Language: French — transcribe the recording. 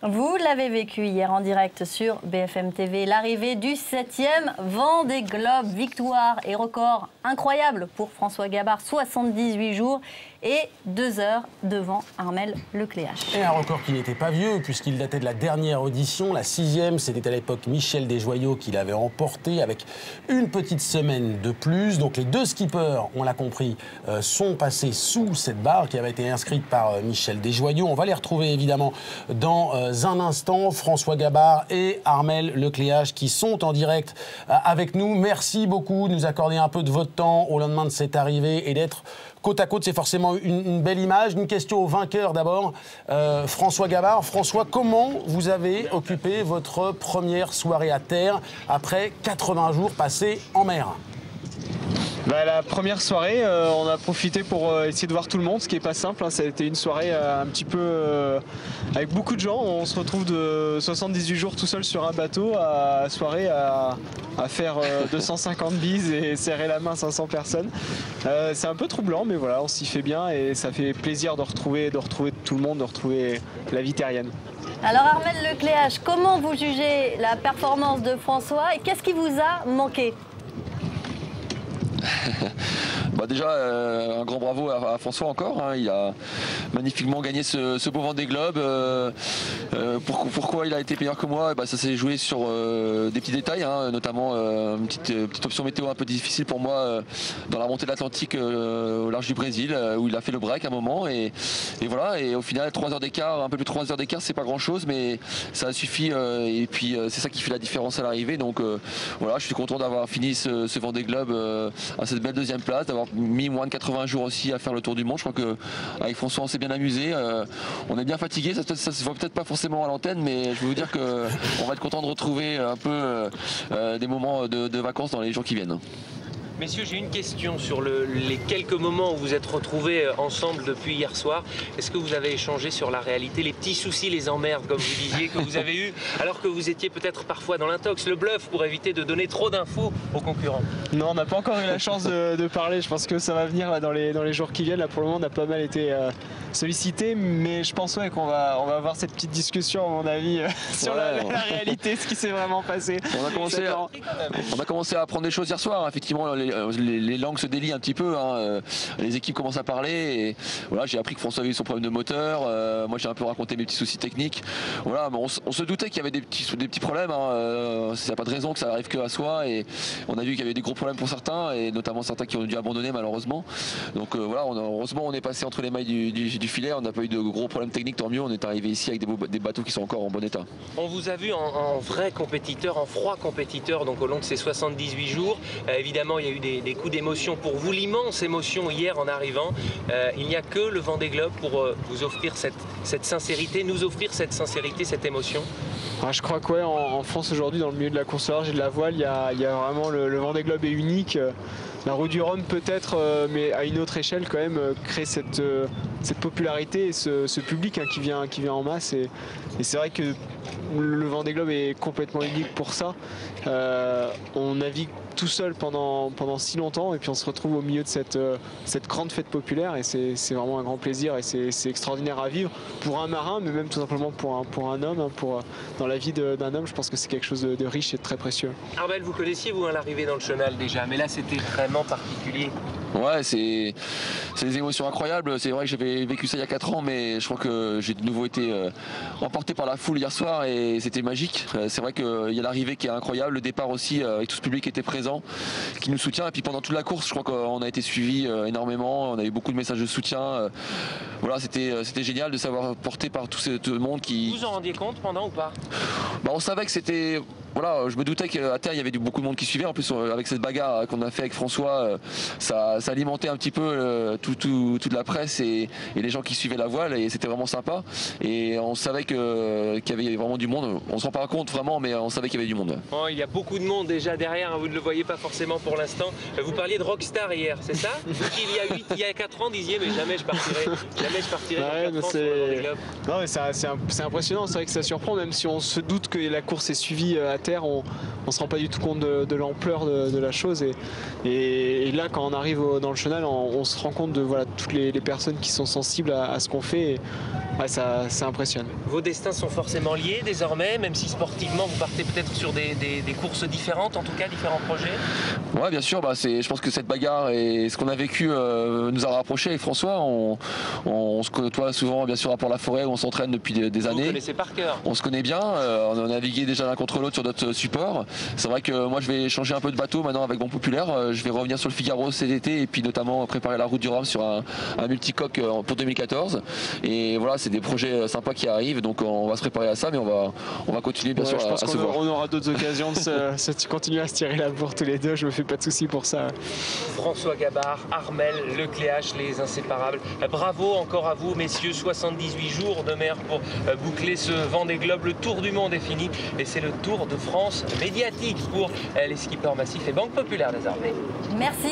Vous l'avez vécu hier en direct sur BFM TV, l'arrivée du 7e Vendée Globe, victoire et record incroyable pour François Gabard, 78 jours et 2 heures devant Armelle Lecléache. Et un record qui n'était pas vieux puisqu'il datait de la dernière audition, la 6e, c'était à l'époque Michel Desjoyaux qui l'avait remporté avec une petite semaine de plus. Donc les deux skippers, on l'a compris, sont passés sous cette barre qui avait été inscrite par Michel Desjoyaux. On va les retrouver évidemment dans un instant, François Gabard et Armelle Lecléache qui sont en direct avec nous. Merci beaucoup de nous accorder un peu de votre temps au lendemain de cette arrivée et d'être côte à côte. C'est forcément une belle image. Une question au vainqueur d'abord. François Gabard. François, comment vous avez occupé votre première soirée à terre après 80 jours passés en mer ? La première soirée, on a profité pour essayer de voir tout le monde, ce qui n'est pas simple. Hein. Ça a été une soirée un petit peu avec beaucoup de gens. On se retrouve de 78 jours tout seul sur un bateau à soirée à faire 250 bises et serrer la main à 500 personnes. C'est un peu troublant, mais voilà, on s'y fait bien et ça fait plaisir de retrouver tout le monde, de retrouver la vie terrienne. Alors Armelle Lecléache, comment vous jugez la performance de François et qu'est-ce qui vous a manqué ? Déjà, un grand bravo à François encore. Hein. Il a magnifiquement gagné ce beau Vendée Globe. Pourquoi il a été meilleur que moi? Ça s'est joué sur des petits détails, hein, notamment une petite option météo un peu difficile pour moi dans la montée de l'Atlantique au large du Brésil, où il a fait le break à un moment. Et voilà, et au final, 3 heures d'écart, un peu plus de 3 heures d'écart, c'est pas grand-chose, mais ça a suffi. Et puis, c'est ça qui fait la différence à l'arrivée. Donc voilà, je suis content d'avoir fini ce Vendée Globe à cette belle deuxième place, d'avoir mis moins de 80 jours aussi à faire le tour du monde. Je crois qu'avec François on s'est bien amusé, on est bien fatigué, ça se voit peut-être pas forcément à l'antenne, mais je veux vous dire qu'on va être content de retrouver un peu des moments de vacances dans les jours qui viennent. Messieurs, j'ai une question sur les quelques moments où vous êtes retrouvés ensemble depuis hier soir. Est-ce que vous avez échangé sur la réalité, les petits soucis, les emmerdes, comme vous disiez, que vous avez eu, alors que vous étiez peut-être parfois dans l'intox, le bluff, pour éviter de donner trop d'infos aux concurrents? Non, on n'a pas encore eu la chance de parler. Je pense que ça va venir là, dans les jours qui viennent. Là, pour le moment, on a pas mal été sollicité, mais je pense qu'on va avoir cette petite discussion, à mon avis, sur la réalité, ce qui s'est vraiment passé. On a commencé à apprendre des choses hier soir. Effectivement, les langues se délient un petit peu, hein. Les équipes commencent à parler et voilà, j'ai appris que François avait eu son problème de moteur, moi j'ai un peu raconté mes petits soucis techniques, voilà, mais on se doutait qu'il y avait des petits problèmes, hein. Il n'y a pas de raison que ça arrive que à soi et on a vu qu'il y avait des gros problèmes pour certains et notamment certains qui ont dû abandonner malheureusement, donc voilà, heureusement on est passé entre les mailles du filet, on n'a pas eu de gros problèmes techniques, tant mieux, on est arrivé ici avec des bateaux qui sont encore en bon état. On vous a vu en vrai compétiteur, en froid compétiteur, donc au long de ces 78 jours, évidemment il y a eu des coups d'émotion pour vous, l'immense émotion hier en arrivant. Il n'y a que le Vendée Globe pour vous offrir cette sincérité, nous offrir cette sincérité, cette émotion. Je crois qu'en France aujourd'hui, dans le milieu de la course au large et de la voile, il y a vraiment le Vendée Globe est unique. La Roue du Rhum peut-être, mais à une autre échelle quand même, crée cette popularité et ce public, hein, qui vient en masse. Et c'est vrai que le Vendée Globe est complètement unique pour ça. On navigue tout seul pendant si longtemps et puis on se retrouve au milieu de cette grande fête populaire et c'est vraiment un grand plaisir et c'est extraordinaire à vivre pour un marin, mais même tout simplement pour un homme, hein, dans la vie d'un homme. Je pense que c'est quelque chose de riche et de très précieux. Armelle, vous connaissiez vous l'arrivée dans le chenal déjà, mais là c'était vraiment particulier. Ouais, c'est des émotions incroyables. C'est vrai que j'avais vécu ça il y a 4 ans, mais je crois que j'ai de nouveau été emporté par la foule hier soir et c'était magique. C'est vrai qu'il y a l'arrivée qui est incroyable, le départ aussi, avec tout ce public qui était présent, qui nous soutient. Et puis pendant toute la course, je crois qu'on a été suivis énormément. On a eu beaucoup de messages de soutien. Voilà, c'était génial de savoir porté par tout le monde qui... Vous en rendiez compte pendant ou pas? On savait que c'était... Voilà, je me doutais qu'à terre il y avait beaucoup de monde qui suivait. En plus avec cette bagarre qu'on a fait avec François, ça alimentait un petit peu toute la presse et les gens qui suivaient la voile et c'était vraiment sympa. Et on savait qu'il y avait vraiment du monde. On se rend pas compte vraiment, mais on savait qu'il y avait du monde. Oh, il y a beaucoup de monde déjà derrière, hein, vous ne le voyez pas forcément pour l'instant. Vous parliez de Rockstar hier, c'est ça? Vous qui il y a 4 ans disiez mais jamais je partirai ouais, dans 4 ans sur le Vendée Globe. Non, mais c'est impressionnant, c'est vrai que ça surprend, même si on se doute que la course est suivie à terre, on ne se rend pas du tout compte de l'ampleur de la chose. Et là, quand on arrive dans le chenal, on se rend compte de voilà, toutes les personnes qui sont sensibles à ce qu'on fait. Et, ouais, ça impressionne. Vos destins sont forcément liés désormais, même si sportivement vous partez peut-être sur des courses différentes, en tout cas différents projets. Ouais, bien sûr. Je pense que cette bagarre et ce qu'on a vécu nous a rapprochés avec François. On se côtoie souvent, bien sûr, à Port-la-Forêt où on s'entraîne depuis des années. Vous connaissez par cœur. On se connaît bien. On a navigué déjà l'un contre l'autre sur d'autres supports. C'est vrai que moi, je vais changer un peu de bateau maintenant avec Banque Populaire. Je vais revenir sur le Figaro cet été et puis notamment préparer la route du Rhum sur un multicoque pour 2014. Et voilà, c'est des projets sympas qui arrivent, donc on va se préparer à ça, mais on va continuer bien sûr à se voir. On aura d'autres occasions de continuer à se tirer la bourre tous les deux, je me fais pas de soucis pour ça. François Gabard, Armel Lecléache, les inséparables. Bravo encore à vous messieurs, 78 jours de mer pour boucler ce Vendée Globe. Le tour du monde est fini et c'est le Tour de France médiatique pour les skippers massifs et Banque Populaire désormais. Merci.